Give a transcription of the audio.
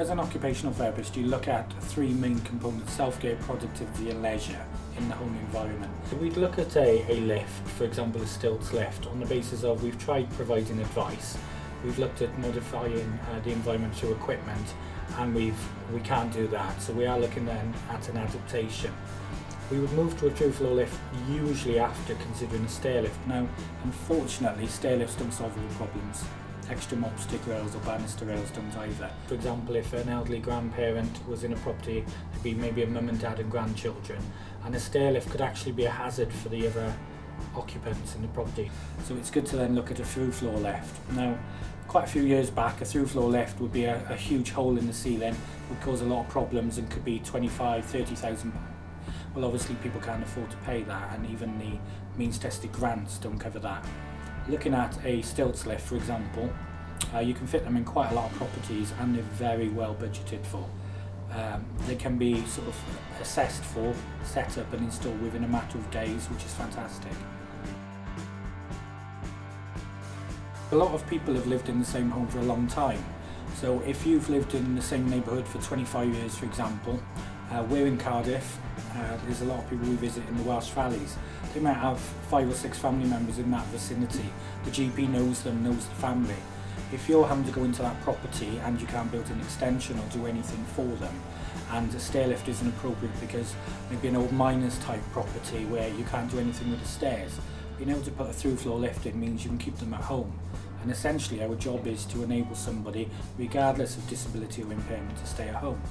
as an occupational therapist, you look at three main components: self-care, productivity and leisure in the home environment. So we'd look at a lift, for example a Stiltz lift, on the basis of we've tried providing advice, we've looked at modifying the environment through equipment, and we can't do that, so we are looking then at an adaptation. We would move to a through floor lift usually after considering a stair lift. Now, unfortunately, stair lifts don't solve all problems. Extra mop stick rails or banister rails don't either. For example, if an elderly grandparent was in a property, it'd be maybe a mum and dad and grandchildren, and a stair lift could actually be a hazard for the other occupants in the property. So it's good to then look at a through floor lift. Now, quite a few years back, a through floor lift would be a huge hole in the ceiling, would cause a lot of problems and could be 25, 30,000. Well, obviously people can't afford to pay that, and even the means tested grants don't cover that. Looking at a Stiltz lift, for example, you can fit them in quite a lot of properties, and they're very well budgeted for. They can be sort of assessed for, set up and installed within a matter of days, which is fantastic. A lot of people have lived in the same home for a long time. So if you've lived in the same neighbourhood for 25 years, for example, we're in Cardiff, there's a lot of people we visit in the Welsh Valleys. They might have 5 or 6 family members in that vicinity. The GP knows them, knows the family. If you're having to go into that property and you can't build an extension or do anything for them, and a stair lift isn't appropriate because maybe an old miners type property where you can't do anything with the stairs, being able to put a through floor lift in means you can keep them at home. And essentially our job is to enable somebody, regardless of disability or impairment, to stay at home.